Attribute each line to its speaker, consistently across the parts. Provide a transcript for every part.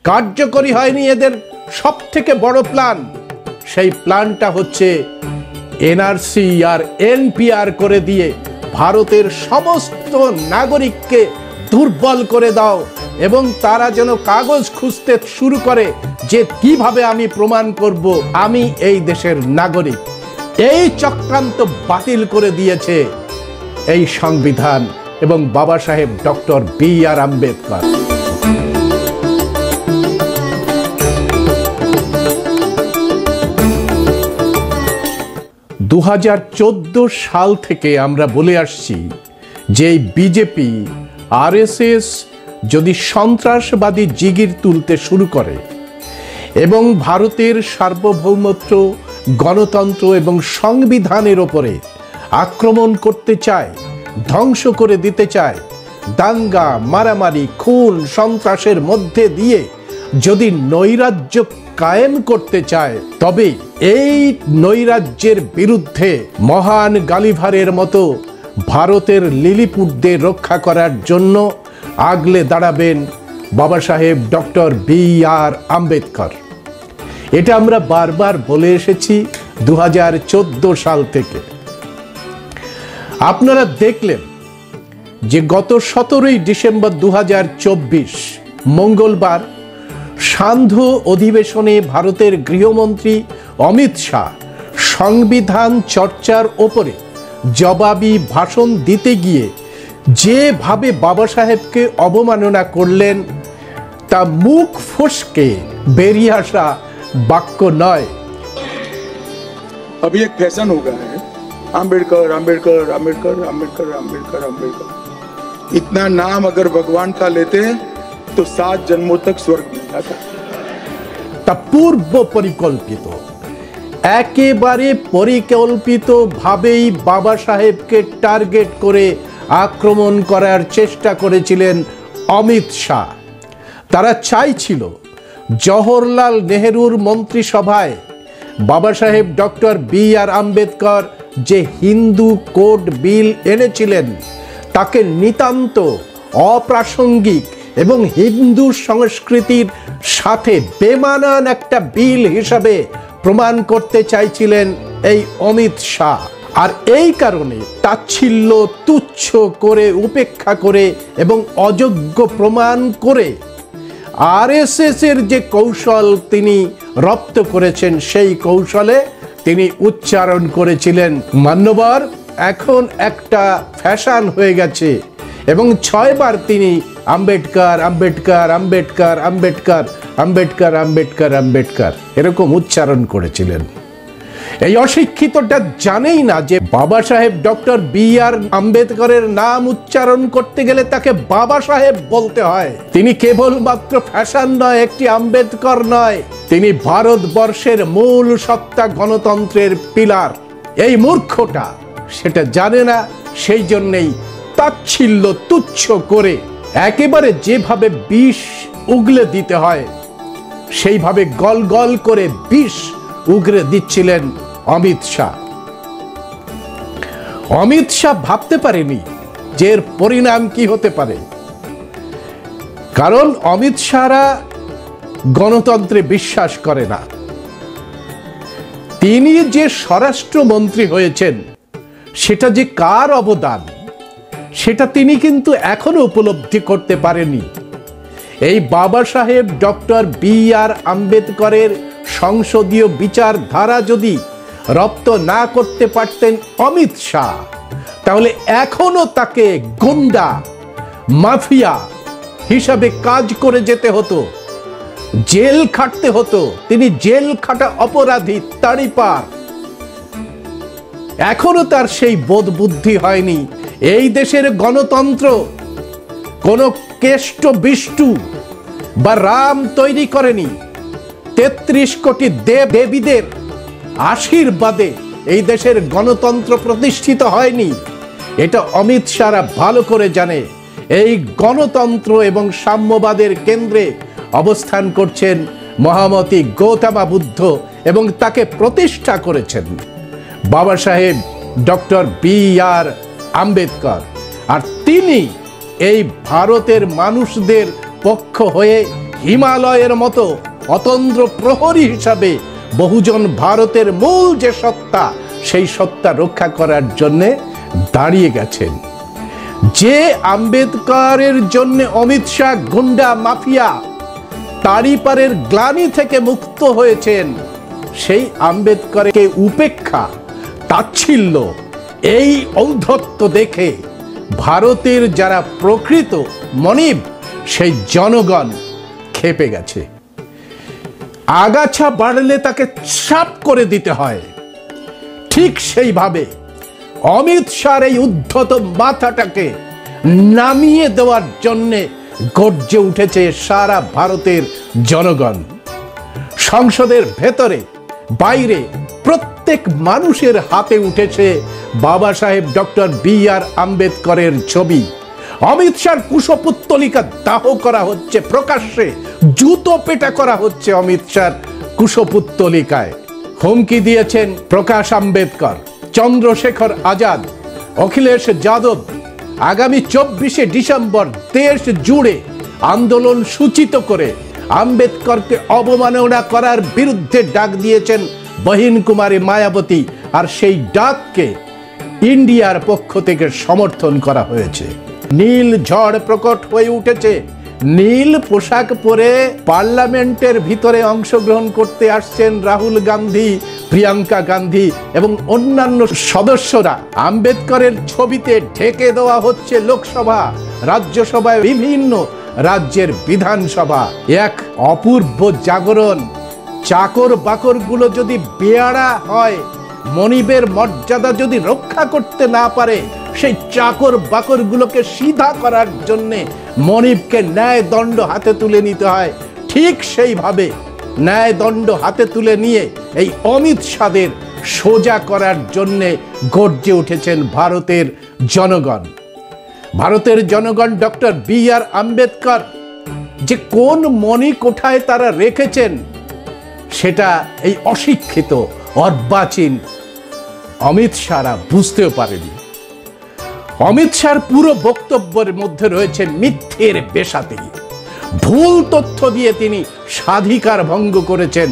Speaker 1: কার্যকরী হয়নি এদের সবথেকে বড় প্ল্যান। সেই প্ল্যানটা হচ্ছে এনআরসি আর এনপিআর করে দিয়ে ভারতের সমস্ত নাগরিককে দুর্বল করে দাও এবং তারা যেন কাগজ খুঁজতে শুরু করে যে কিভাবে আমি প্রমাণ করব আমি এই দেশের নাগরিক। এই চক্রান্ত বাতিল করে দিয়েছে এই সংবিধান এবং বাবা সাহেব ডক্টর বি.আর. আম্বেদকর। দু 2014 সাল থেকে আমরা বলে আসছি যে বিজেপি আরএসএস যদি সন্ত্রাসবাদী জিগির তুলতে শুরু করে এবং ভারতের সার্বভৌমত্ব, গণতন্ত্র এবং সংবিধানের ওপরে আক্রমণ করতে চায়, ধ্বংস করে দিতে চায়, দাঙ্গা, মারামারি, খুন, সন্ত্রাসের মধ্যে দিয়ে যদি নৈরাজ্য কায়েম করতে চায়, তবে এই নৈরাজ্যের বিরুদ্ধে মহান গালিভারের মতো ভারতের লিলিপুটদের রক্ষা করার জন্য আগলে দাঁড়াবেন বাবা সাহেব ডক্টর বি.আর. আম্বেদকর। এটা আমরা বারবার বলে এসেছি 2014 সাল থেকে। আপনারা দেখলেন যে গত 17 ডিসেম্বর 2024 মঙ্গলবার সান্ধ্য অধিবেশনে ভারতের গৃহমন্ত্রী অমিত শাহ সংবিধান চর্চার ওপরে জবাবি ভাষণ দিতে গিয়ে যেভাবে বাবা সাহেবকে অবমাননা করলেন তা মুখ ফসকে বেরিয়ে আসা বাক্য নয়।
Speaker 2: अभी एक फैशन हो गया है, आम्बेडकर आम्बेडकर आम्बेडकर आम्बेडकर आम्बेडकर आम्बेडकर। इतना नाम अगर भगवान का लेते तो 7 जन्मों तक स्वर्ग मिल जाता।
Speaker 1: তা পূর্ব পরিকল্পিত, একেবারে পরিকল্পিত ভাবেই বাবা সাহেবকে টার্গেট করে আক্রমণ করার চেষ্টা করেছিলেন অমিত শাহ। তারা চাইছিল জওহরলাল নেহরুর মন্ত্রিসভায় বাবা সাহেব ডক্টর বি.আর. আম্বেদকর যে হিন্দু কোড বিল এনেছিলেন তাকে নিতান্ত অপ্রাসঙ্গিক এবং হিন্দু সংস্কৃতির সাথে বেমানান একটা বিল হিসাবে প্রমাণ করতে চাইছিলেন এই অমিত শাহ। আর এই কারণে তাচ্ছিল্য, তুচ্ছ করে, উপেক্ষা করে এবং অযোগ্য প্রমাণ করে আরএসএস এর যে কৌশল তিনি রপ্ত করেছেন সেই কৌশলে তিনি উচ্চারণ করেছিলেন মান্যবর এখন একটা ফ্যাশন হয়ে গেছে এবং 6 বার তিনি আম্বেদকর আম্বেদকর আম্বেদকর আম্বেদকর আম্বেদকর আম্বেদকর আম্বেদকর এরকম উচ্চারণ করেছিলেন। এই অশিক্ষিতটা জানেই না যে বাবা সাহেব ডক্টর বি.আর. আম্বেদকরের নাম উচ্চারণ করতে গেলে তাকে বাবা সাহেব বলতে হয়। তিনি কেবলমাত্র ফ্যাশন নয়, একটি আম্বেদকর নয়, তিনি ভারতবর্ষের মূল সত্তা, গণতন্ত্রের পিলার। এই মূর্খটা সেটা জানে না, সেই জন্যেই তাচ্ছিল্য, তুচ্ছ করে একেবারে যেভাবে বিষ উগলে দিতে হয় সেইভাবে গল গল করে বিষ উগরে দিচ্ছিলেন অমিত শাহ। অমিত শাহ ভাবতে পারেনি যে এর পরিণাম কি হতে পারে, কারণ অমিত শাহরা গণতন্ত্রে বিশ্বাস করে না। তিনি যে স্বরাষ্ট্রমন্ত্রী হয়েছেন সেটা যে কার অবদান সেটা তিনি কিন্তু এখনো উপলব্ধি করতে পারেনি। এই বাবা সাহেব ডক্টর বি.আর. আম্বেদকরের সংসদীয় বিচারধারা যদি রপ্ত না করতে পারতেন অমিত শাহ, তাহলে এখনো তাকে গুন্ডা, মাফিয়া হিসাবে কাজ করে যেতে হতো, জেল খাটতে হতো। তিনি জেল খাটা অপরাধী, তারই পার। এখনো তার সেই বোধ বুদ্ধি হয়নি। এই দেশের গণতন্ত্র কোনো কেষ্ট বিষ্টু বা রাম তৈরি করেনি। 33 কোটি দেব দেবীদের আশীর্বাদে এই দেশের গণতন্ত্র প্রতিষ্ঠিত হয়নি। এটা অমিত শাহরা ভালো করে জানে। এই গণতন্ত্র এবং সাম্যবাদের কেন্দ্রে অবস্থান করছেন মহামতি গৌতম বুদ্ধ এবং তাকে প্রতিষ্ঠা করেছেন বাবা সাহেব ডক্টর বি.আর. আম্বেদকর। আর তিনি এই ভারতের মানুষদের পক্ষ হয়ে হিমালয়ের মতো অতন্দ্র প্রহরী হিসাবে বহুজন ভারতের মূল যে সত্তা, সেই সত্তা রক্ষা করার জন্যে দাঁড়িয়ে গেছেন। যে আম্বেদকরের জন্য অমিত শাহ গুন্ডা মাফিয়া তারিপারের গ্লানি থেকে মুক্ত হয়েছেন, সেই আম্বেদকরকে উপেক্ষা, তাচ্ছিল্য, এই ঔদ্ধত্য দেখে ভারতের যারা প্রকৃত মনিব, সেই জনগণ ক্ষেপে গেছে। আগাছা বাড়লে তাকে সাফ করে দিতে হয়, ঠিক সেইভাবে অমিত শাহর এই উদ্ধত মাথাটাকে নামিয়ে দেওয়ার জন্যে গর্জে উঠেছে সারা ভারতের জনগণ। সংসদের ভেতরে বাইরে প্রত্যেক মানুষের হাতে উঠেছে বাবা সাহেব ডক্টর বি.আর. আম্বেদকরের ছবি। অমিত শাহর কুশপুত্তলিকা দাহ করা হচ্ছে প্রকাশ্যে, জুতো পেটা করা হচ্ছে অমিত শাহর কুশপুত্তলিকায়। হুমকি দিয়েছেন প্রকাশ আম্বেদকর, চন্দ্রশেখর আজাদ, অখিলেশ যাদব আগামী 24শে ডিসেম্বর দেশ জুড়ে আন্দোলন সূচিত করে আম্বেদকরকে অবমাননা করার বিরুদ্ধে ডাক দিয়েছেন বহিন কুমারী মায়াবতী, আর সেই ডাককে ইন্ডিয়ার পক্ষ থেকে সমর্থন করা হয়েছে। নীল ঝড় প্রকট হয়ে উঠেছে। নীল পোশাক পরে পার্লামেন্টের ভিতরে অংশগ্রহণ করতে আসছেন রাহুল গান্ধী, প্রিয়াঙ্কা গান্ধী এবং অন্যান্য সদস্যরা। আম্বেদকরের ছবিতে ঢেকে দেওয়া হচ্ছে লোকসভা, রাজ্যসভায়, বিভিন্ন রাজ্যের বিধানসভা। এক অপূর্ব জাগরণ। চাকর বাকরগুলো যদি বেয়াড়া হয়, মনিবের মর্যাদা যদি রক্ষা করতে না পারে, সেই চাকর বাকরগুলোকে সিধা করার জন্যে মনিবকে ন্যায় দণ্ড হাতে তুলে নিতে হয়। ঠিক সেইভাবে ন্যায় দণ্ড হাতে তুলে নিয়ে এই অমিত শাহদের সোজা করার জন্যে গর্জে উঠেছেন ভারতের জনগণ। ভারতের জনগণ ডক্টর বি.আর. আম্বেদকর যে কোন মণি কোঠায় তারা রেখেছেন, সেটা এই অশিক্ষিত অর্বাচীন অমিত শাহরা বুঝতেও পারেনি। অমিত শাহর পুরো বক্তব্যের মধ্যে রয়েছে মিথ্যের বেসাতি। ভুল তথ্য দিয়ে তিনি স্বাধিকার ভঙ্গ করেছেন,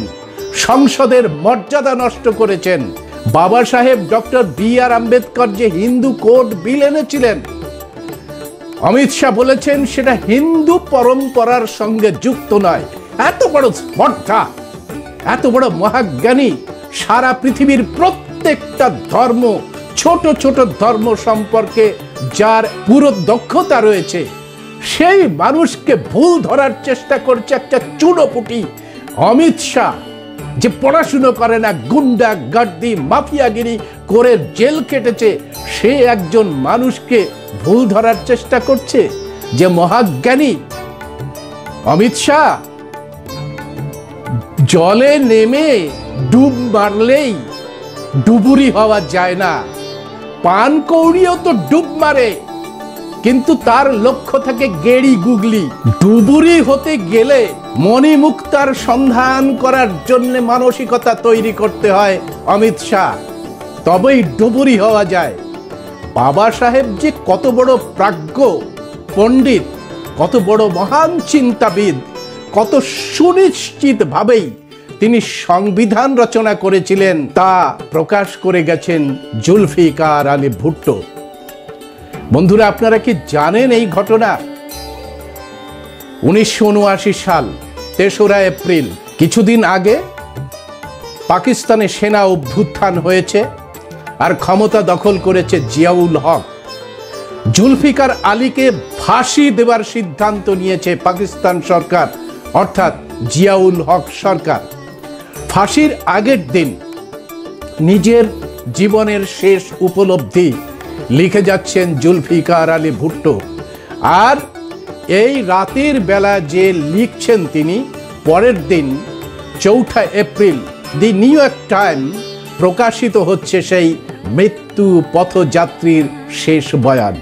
Speaker 1: সংসদের মর্যাদা নষ্ট করেছেন। বাবা সাহেব ডক্টর বি.আর. আম্বেদকর যে হিন্দু কোড বিল এনেছিলেন, অমিত শাহ বলেছেন সেটা হিন্দু পরম্পরার সঙ্গে যুক্ত নয়। এত বড় স্পর্ধা, এত বড় মহাজ্ঞানী, সারা পৃথিবীর প্রত্যেকটা ধর্ম, ছোট ছোট ধর্ম সম্পর্কে যার পুরো দক্ষতা রয়েছে, সেই মানুষকে ভুল ধরার চেষ্টা করছে একটা চুনোপুটি অমিত শাহ, যে পড়াশুনো করে না, গুন্ডা গার্দি মাফিয়াগিরি করে জেল কেটেছে, সে একজন মানুষকে ভুল ধরার চেষ্টা করছে যে মহাজ্ঞানী অমিত শাহ। জলে নেমে ডুব মারলেই ডুবুরি হওয়া যায় না। পানকৌড়িও তো ডুব মারে, কিন্তু তার লক্ষ্য থাকে গেড়ি গুগলি। ডুবুরি হতে গেলে মণিমুক্তার সন্ধান করার জন্য মানসিকতা তৈরি করতে হয় অমিত শাহ, তবেই ডুবুরি হওয়া যায়। বাবা সাহেব যে কত বড় প্রাজ্ঞ পণ্ডিত, কত বড় মহান চিন্তাবিদ, কত সুনিশ্চিত ভাবেই তিনি সংবিধান রচনা করেছিলেন, তা প্রকাশ করে গেছেন জুলফিকার আলী ভুট্টো। বন্ধুরা, আপনারা কি জানেন এই ঘটনা? 1979 সাল 3রা এপ্রিল, কিছুদিন আগে পাকিস্তানে সেনা অভ্যুত্থান হয়েছে আর ক্ষমতা দখল করেছে জিয়াউল হক। জুলফিকার আলীকে ফাঁসি দেওয়ার সিদ্ধান্ত নিয়েছে পাকিস্তান সরকার, অর্থাৎ জিয়াউল হক সরকার। ফাঁসির আগের দিন নিজের জীবনের শেষ উপলব্ধি লিখে যাচ্ছেন জুলফিকার আলী ভুট্টো। আর এই রাতের বেলা যে লিখছেন তিনি, পরের দিন 4 এপ্রিল দি নিউ ইয়র্ক টাইম প্রকাশিত হচ্ছে সেই মৃত্যু পথযাত্রীর শেষ বয়ান,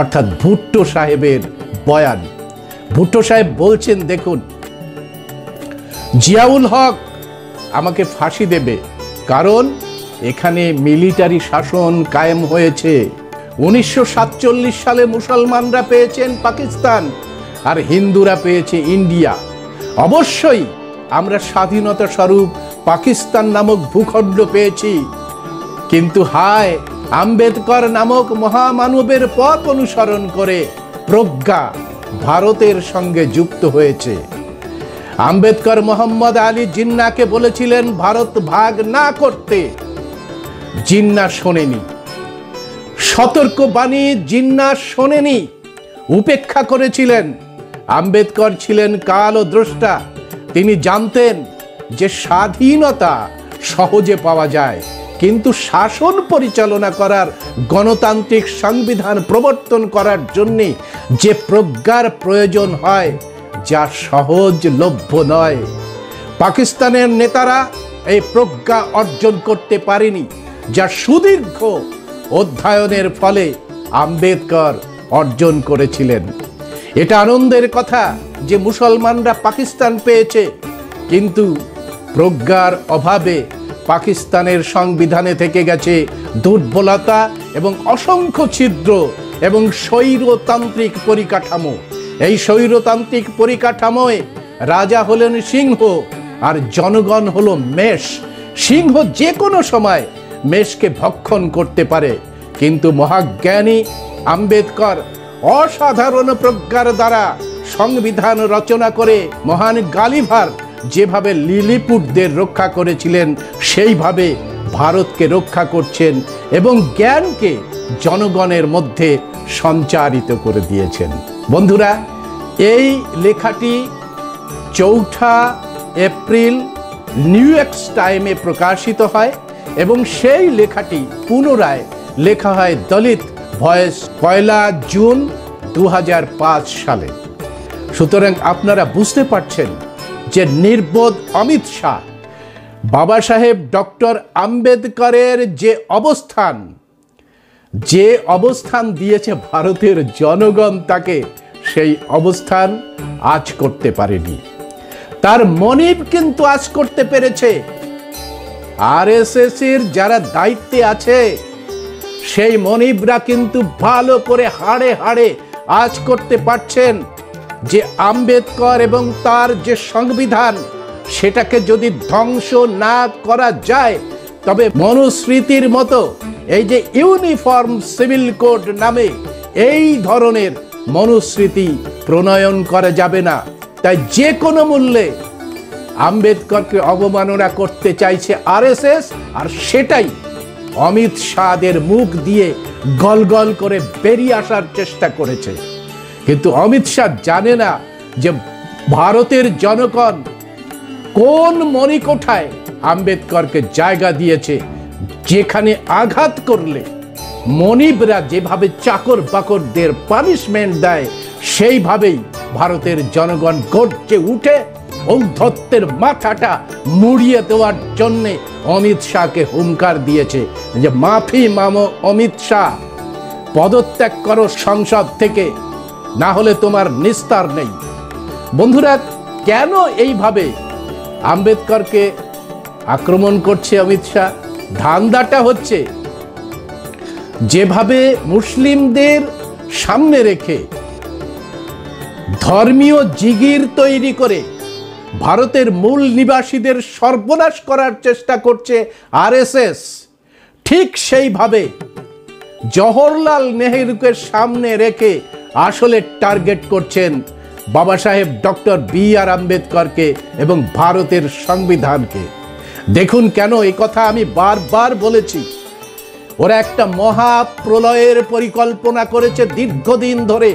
Speaker 1: অর্থাৎ ভুট্টো সাহেবের বয়ান। ভুট্টো সাহেব বলছেন, দেখুন, জিয়াউল হক আমাকে ফাঁসি দেবে, কারণ এখানে মিলিটারি শাসন কায়েম হয়েছে। 1947 সালে মুসলমানরা পেয়েছেন পাকিস্তান আর হিন্দুরা পেয়েছে ইন্ডিয়া। অবশ্যই আমরা স্বাধীনতা স্বরূপ পাকিস্তান নামক ভূখণ্ড পেয়েছি, কিন্তু হায়, আম্বেদকর নামক মহামানবের পথ অনুসরণ করে প্রজ্ঞা ভারতের সঙ্গে যুক্ত হয়েছে। আম্বেদকর মোহাম্মদ আলী জিন্নাহকে বলেছিলেন ভারত ভাগ না করতে, জিন্নাহ শোনেনি। সতর্ক বাণী জিন্নাহ শোনেনি, উপেক্ষা করেছিলেন। আম্বেদকর ছিলেন কালো দ্রষ্টা, তিনি জানতেন যে স্বাধীনতা সহজে পাওয়া যায়, কিন্তু শাসন পরিচালনা করার, গণতান্ত্রিক সংবিধান প্রবর্তন করার জন্য যে প্রজ্ঞার প্রয়োজন হয়, যা সহজলভ্য নয়। পাকিস্তানের নেতারা এই প্রজ্ঞা অর্জন করতে পারেনি, যা সুদীর্ঘ অধ্যয়নের ফলে আম্বেদকর অর্জন করেছিলেন। এটা আনন্দের কথা যে মুসলমানরা পাকিস্তান পেয়েছে, কিন্তু প্রজ্ঞার অভাবে পাকিস্তানের সংবিধানে থেকে গেছে দুর্বলতা এবং অসংখ্য ছিদ্র এবং স্বৈরতান্ত্রিক পরিকাঠামো। এই স্বৈরতান্ত্রিক পরিকাঠামোয় রাজা হলেন সিংহ আর জনগণ হলো মেষ। সিংহ যে কোনো সময় মেষকে ভক্ষণ করতে পারে, কিন্তু মহাজ্ঞানী আম্বেদকর অসাধারণ প্রজ্ঞার দ্বারা সংবিধান রচনা করে মহান গালিভার যেভাবে লিলিপুটদের রক্ষা করেছিলেন, সেইভাবে ভারতকে রক্ষা করছেন এবং জ্ঞানকে জনগণের মধ্যে সঞ্চারিত করে দিয়েছেন। বন্ধুরা, এই লেখাটি 4 এপ্রিল নিউ ইয়র্ক টাইমে প্রকাশিত হয় এবং সেই লেখাটি পুনরায় লেখা হয় দলিত ভয়েস 1 জুন 2005 সালে। সুতরাং আপনারা বুঝতে পারছেন যে নির্বোধ অমিত শাহ বাবা সাহেব ডক্টর আম্বেদকরের যে অবস্থান দিয়েছে ভারতের জনগণ, তাকে সেই অবস্থান আজ করতে পারেনি। তার মনিব কিন্তু আজ করতে পেরেছে। আরএসএস এর যারা দায়িত্বে আছে সেই মনিবরা কিন্তু ভালো করে হাড়ে হাড়ে আজ করতে পারছেন যে আম্বেদকর এবং তার যে সংবিধান, সেটাকে যদি ধ্বংস না করা যায়, তবে মনুস্মৃতির মতো এই যে ইউনিফর্ম সিভিল কোড নামে এই ধরনের মনুস্মৃতি প্রণয়ন করা যাবে না। তাই যে কোনো মূল্যে আম্বেদকরকে অবমাননা করতে চাইছে আরএসএস, আর সেটাই অমিত শাহদের মুখ দিয়ে গলগল করে বেরিয়ে আসার চেষ্টা করেছে। কিন্তু অমিত শাহ জানে না যে ভারতের জনগণ কোন মণিকোঠায় আম্বেদকরকে জায়গা দিয়েছে, যেখানে আঘাত করলে মনিবরা যেভাবে চাকর বাকরদের পানিশমেন্ট দেয়, সেইভাবেই ভারতের জনগণ গর্জে উঠে ঔদ্ধত্যের মাথাটা মুড়িয়ে দেওয়ার জন্য অমিত শাহকে হুঙ্কার দিয়েছে যে মাফি মামো অমিত শাহ, পদত্যাগ করো সংসদ থেকে, না হলে তোমার নিস্তার নেই। বন্ধুরা, কেন এইভাবে আম্বেদকরকে আক্রমণ করছে অমিত শাহ? ধান্দাটা হচ্ছে যেভাবে মুসলিমদের সামনে রেখে ধর্মীয় জিগির তৈরি করে ভারতের মূল নিবাসীদের সর্বনাশ করার চেষ্টা করছে আরএসএস, ঠিক সেইভাবে জওহরলাল নেহরুকে সামনে রেখে আসলে টার্গেট করছেন বাবা সাহেব ডক্টর বি.আর. আম্বেদকরকে এবং ভারতের সংবিধানকে। দেখুন কেন এই কথা আমি বারবার বলেছি। ওরা একটা মহাপ্রলয়ের পরিকল্পনা করেছে দীর্ঘদিন ধরে।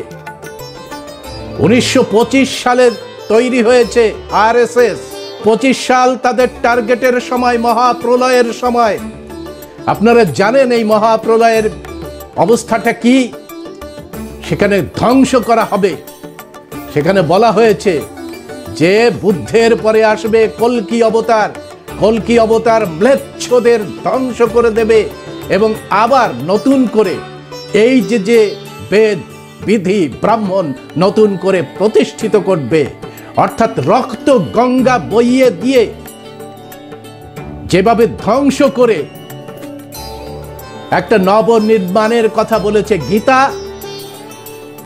Speaker 1: 1925 সালে তৈরি হয়েছে আরএসএস। 25 সাল তাদের টার্গেটের সময়, মহাপ্রলয়ের সময়। আপনারা জানেন এই মহাপ্রলয়ের অবস্থাটা কি? সেখানে ধ্বংস করা হবে। সেখানে বলা হয়েছে যে বুদ্ধের পরে আসবে কল্কি অবতার। কল্কি অবতার ম্লেচ্ছদের ধ্বংস করে দেবে এবং আবার নতুন করে এই যে বেদ বিধি ব্রাহ্মণ নতুন করে প্রতিষ্ঠিত করবে। অর্থাৎ রক্ত গঙ্গা বইয়ে দিয়ে যেভাবে ধ্বংস করে একটা নবনির্মাণের কথা বলেছে গীতা,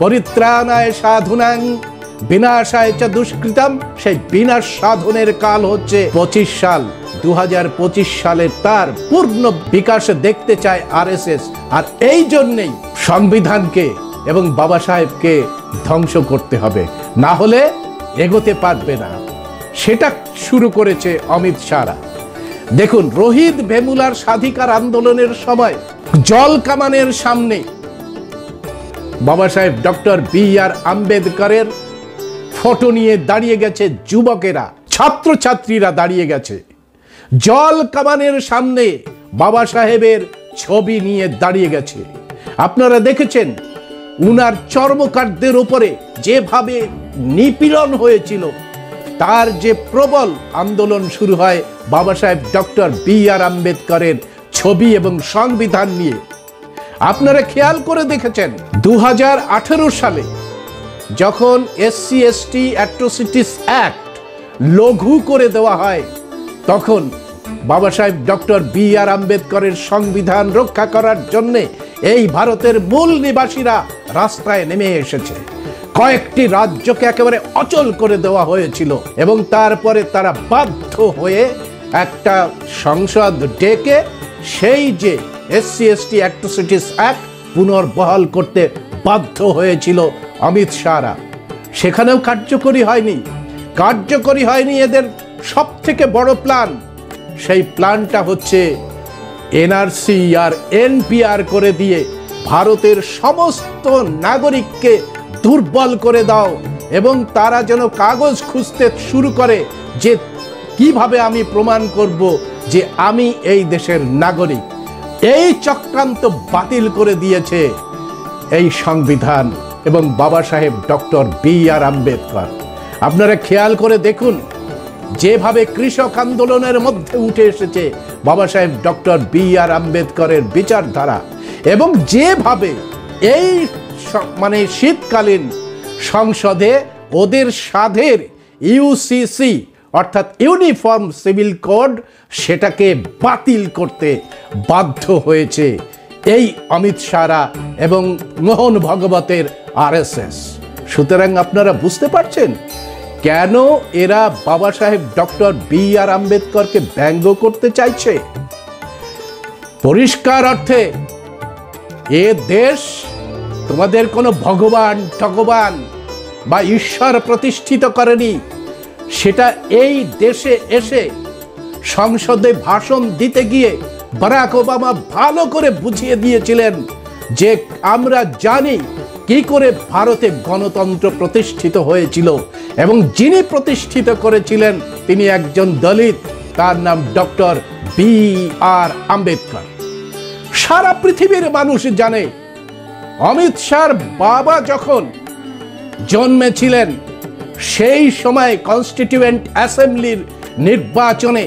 Speaker 1: পরিত্রাণায় সাধুনাং বিনাশায় চ দুষ্কৃতম, সেই বিনাশ সাধনের কাল হচ্ছে 25 সাল। 2025 সালে তার পূর্ণ বিকাশ দেখতে চায় আরএসএস। আর এই জন্যেই সংবিধানকে এবং বাবা সাহেবকে ধ্বংস করতে হবে, না হলে এগোতে পারবে না। সেটা শুরু করেছে অমিত শাহরা। দেখুন, রোহিত ভেমুলার স্বাধিকার আন্দোলনের সময় জল কামানের সামনে বাবা সাহেব ডক্টর বি.আর. আম্বেদকরের ফটো নিয়ে দাঁড়িয়ে গেছে যুবকেরা, ছাত্রছাত্রীরা দাঁড়িয়ে গেছে। জল কামানের সামনে বাবা সাহেবের ছবি নিয়ে দাঁড়িয়ে গেছে। আপনারা দেখেছেন উনার চর্মকারদের উপরে যেভাবে নিপীড়ন হয়েছিল, তার যে প্রবল আন্দোলন শুরু হয় বাবা সাহেব ডক্টর বি.আর. আম্বেদকরের ছবি এবং সংবিধান নিয়ে। আপনারা খেয়াল করে দেখেছেন 2018 সালে যখন SC/ST অ্যাট্রোসিটিস অ্যাক্ট লঘু করে দেওয়া হয়, তখন বাবা সাহেব ডক্টর বি.আর. আম্বেদকরের সংবিধান রক্ষা করার জন্য এই ভারতের মূল নিবাসীরা রাস্তায় নেমে এসেছে। কয়েকটি রাজ্যকে একেবারে অচল করে দেওয়া হয়েছিল এবং তারপরে তারা বাধ্য হয়ে একটা সংসদ ডেকে সেই যে SC/ST অ্যাট্রোসিটিস অ্যাক্ট পুনর্বহাল করতে বাধ্য হয়েছিল অমিত শাহরা। সেখানেও কার্যকরী হয়নি এদের সব থেকে বড় প্ল্যান। সেই প্ল্যানটা হচ্ছে NRC আর NPR করে দিয়ে ভারতের সমস্ত নাগরিককে দুর্বল করে দাও এবং তারা যেন কাগজ খুঁজতে শুরু করে যে কিভাবে আমি প্রমাণ করব যে আমি এই দেশের নাগরিক। এই চক্রান্ত বাতিল করে দিয়েছে এই সংবিধান এবং বাবা সাহেব ডক্টর বি.আর. আম্বেদকর। আপনারা খেয়াল করে দেখুন, যেভাবে কৃষক আন্দোলনের মধ্যে উঠে এসেছে বাবা সাহেব ডক্টর বি.আর. আম্বেদকরের বিচারধারা, এবং যেভাবে এই শীতকালীন সংসদে ওদের সাধের UCC অর্থাৎ ইউনিফর্ম সিভিল কোড সেটাকে বাতিল করতে বাধ্য হয়েছে এই অমিত শাহরা এবং মোহন ভগবতের RSS। সুতরাং আপনারা বুঝতে পারছেন কেন এরা বাবা সাহেব ডক্টর বি.আর. আম্বেদকরকে ব্যঙ্গ করতে চাইছে। পরিষ্কার অর্থে এ দেশ তোমাদের কোনো ভগবান বা ঈশ্বর প্রতিষ্ঠিত করেনি। সেটা এই দেশে এসে সংসদে ভাষণ দিতে গিয়ে বারাক ওবামা ভালো করে বুঝিয়ে দিয়েছিলেন যে আমরা জানি কি করে ভারতে গণতন্ত্র প্রতিষ্ঠিত হয়েছিল, এবং যিনি প্রতিষ্ঠিত করেছিলেন তিনি একজন দলিত, তার নাম ডক্টর বি.আর. আম্বেদকর। সারা পৃথিবীর মানুষ জানে অমিত শাহর বাবা যখন জন্মেছিলেন সেই সময় কনস্টিটিউয়েন্ট অ্যাসেম্বলির নির্বাচনে,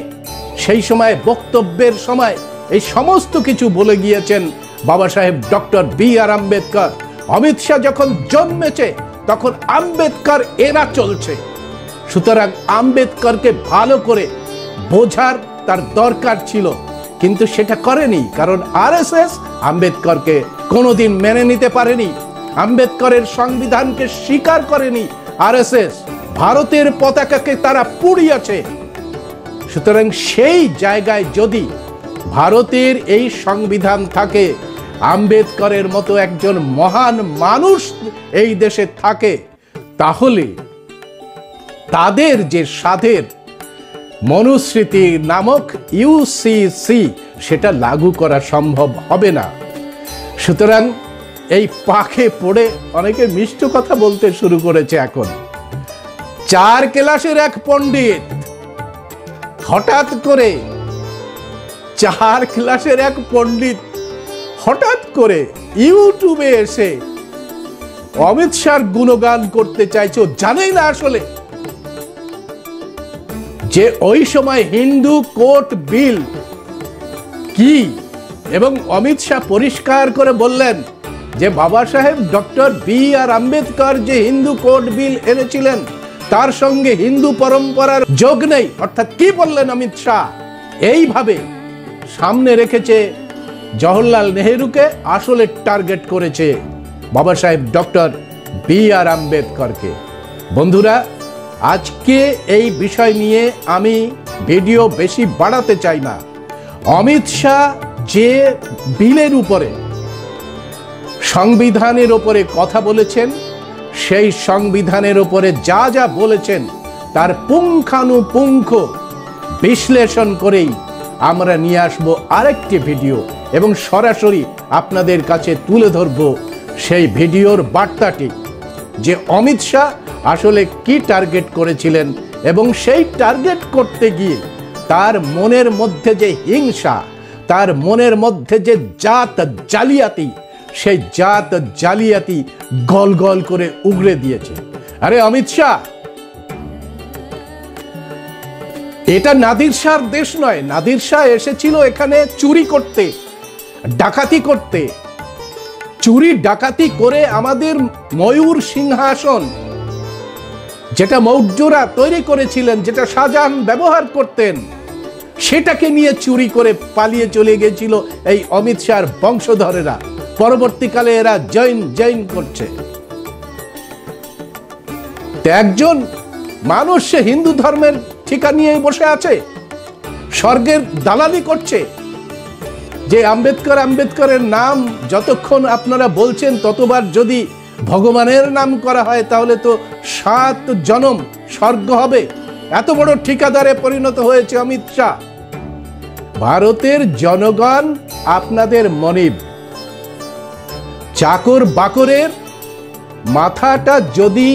Speaker 1: সেই সময় বক্তব্যের সময় এই সমস্ত কিছু বলে গিয়েছেন বাবা সাহেব ডক্টর বি.আর. আম্বেদকর। অমিত শাহ যখন জন্মেছে তখন আম্বেদকর এরা চলছে। সুতরাং আম্বেদকরকে ভালো করে বোঝার তার দরকার ছিল, কিন্তু সেটা করেনি, কারণ RSS আম্বেদকরকে কোনোদিন মেনে নিতে পারেনি, আম্বেদকরের সংবিধানকে স্বীকার করেনি। RSS ভারতের পতাকাকে তারা পুড়িয়েছে। সুতরাং সেই জায়গায় যদি ভারতের এই সংবিধান থাকে, আম্বেদকরের মতো একজন মহান মানুষ এই দেশে থাকে, তাহলে তাদের যে সাধের মনুস্মৃতি নামক UCC সেটা লাগু করা সম্ভব হবে না। সুতরাং এই পাখে পড়ে অনেকে মিষ্টি কথা বলতে শুরু করেছে। এখন 4 ক্লাসের এক পণ্ডিত হঠাৎ করে 4 ক্লাসের এক পণ্ডিত হঠাৎ করে ইউটিউবে এসে অমিত শাহর গুণগান করতে চাইছে। জানেই না আসলে যে ওই সময় হিন্দু কোড বিল কি, এবং অমিত শাহ পরিষ্কার করে বললেন যে বাবা সাহেব ডক্টর বি.আর. আম্বেদকর যে হিন্দু কোড বিল এনেছিলেন তার সঙ্গে হিন্দু পরম্পরার যোগ নেই। অর্থাৎ কি বললেন অমিত শাহ? এইভাবে সামনে রেখেছে জওহরলাল নেহেরুকে, আসলে টার্গেট করেছে বাবা সাহেব ডক্টর বি.আর. আম্বেদকরকে। বন্ধুরা, আজকে এই বিষয় নিয়ে আমি ভিডিও বেশি বাড়াতে চাই না। অমিত শাহ যে বিলের উপরে, সংবিধানের উপরে কথা বলেছেন, সেই সংবিধানের উপরে যা যা বলেছেন তার পুঙ্খানুপুঙ্খ বিশ্লেষণ করেই আমরা নিয়ে আসব আরেকটি ভিডিও এবং সরাসরি আপনাদের কাছে তুলে ধরব সেই ভিডিওর বার্তাটি, যে অমিত শাহ আসলে কি টার্গেট করেছিলেন এবং সেই টার্গেট করতে গিয়ে তার মনের মধ্যে যে হিংসা, তার মনের মধ্যে যে জাত জালিয়াতি, সেই জাত জালিয়াতি গল গল করে উগড়ে দিয়েছে। আরে অমিত শাহ, এটা নাদির শাহর দেশ নয়। নাদির শাহ এসেছিল এখানে চুরি করতে, ডাকাতি করতে। চুরি ডাকাতি করে আমাদের ময়ূর সিংহাসন, যেটা মৌর্যরা তৈরি করেছিলেন, যেটা শাহজাহান ব্যবহার করতেন, সেটাকে নিয়ে চুরি করে পালিয়ে চলে গেছিল এই অমিত শাহর বংশধরেরা। পরবর্তীকালে এরা জৈন করছে। একজন মানুষ সে হিন্দু ধর্মের ঠিকা নিয়ে বসে আছে, স্বর্গের দালালি করছে। যে আম্বেদকরের নাম যতক্ষণ আপনারা বলছেন, ততবার যদি ভগবানের নাম করা হয় তাহলে তো 7 জনম স্বর্গ হবে। এত বড় ঠিকাদারে পরিণত হয়েছে অমিত শাহ। ভারতের জনগণ আপনাদের মনিব, চাকর বাকরের মাথাটা যদি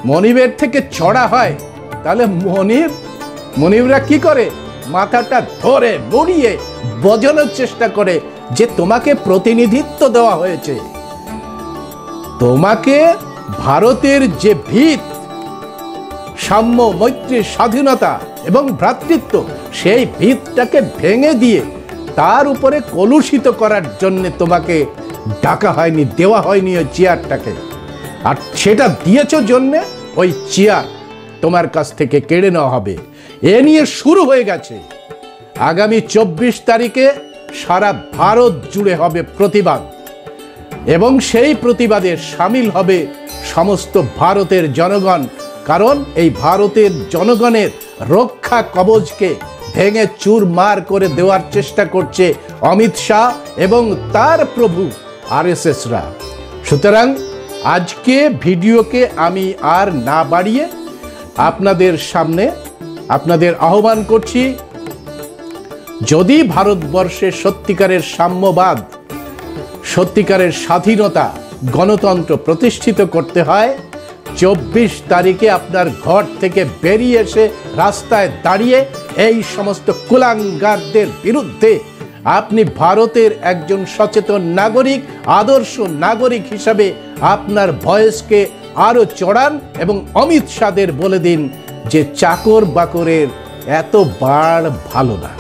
Speaker 1: মনিবের থেকে চড়া হয়, তাহলে মনিবরা কি করে? মাথাটা ধরে নড়িয়ে বোঝানোর চেষ্টা করে যে তোমাকে প্রতিনিধিত্ব দেওয়া হয়েছে, তোমাকে ভারতের যে ভিত, সাম্য, মৈত্রী, স্বাধীনতা এবং ভ্রাতৃত্ব, সেই ভিতটাকে ভেঙে দিয়ে তার উপরে কলুষিত করার জন্য তোমাকে ডাকা হয়নি, দেওয়া হয়নি ওই চেয়ারটাকে। আর সেটা দিয়েছ জন্যে ওই চেয়ার তোমার কাছ থেকে কেড়ে নেওয়া হবে। এ নিয়ে শুরু হয়ে গেছে। আগামী 24 তারিখে সারা ভারত জুড়ে হবে প্রতিবাদ, এবং সেই প্রতিবাদে সামিল হবে সমস্ত ভারতের জনগণ। কারণ এই ভারতের জনগণের রক্ষা কবচকে ভেঙে চুরমার করে দেওয়ার চেষ্টা করছে অমিত শাহ এবং তার প্রভু আরএসএসরা। সুতরাং আজকে ভিডিওকে আমি আর না বাড়িয়ে আপনাদের সামনে আপনাদের আহ্বান করছি, যদি ভারতবর্ষে সত্যিকারের সাম্যবাদ, সত্যিকারের স্বাধীনতা, গণতন্ত্র প্রতিষ্ঠিত করতে হয়, 24 তারিখে আপনার ঘর থেকে বেরিয়ে এসে রাস্তায় দাঁড়িয়ে এই সমস্ত কুলাঙ্গারদের বিরুদ্ধে আপনি ভারতের একজন সচেতন নাগরিক, আদর্শ নাগরিক হিসাবে আপনার ভয়েসকে আরো চড়ান এবং অমিত শাহদের বলে দিন যে চাকর বাকরের এত বাড় ভালো না।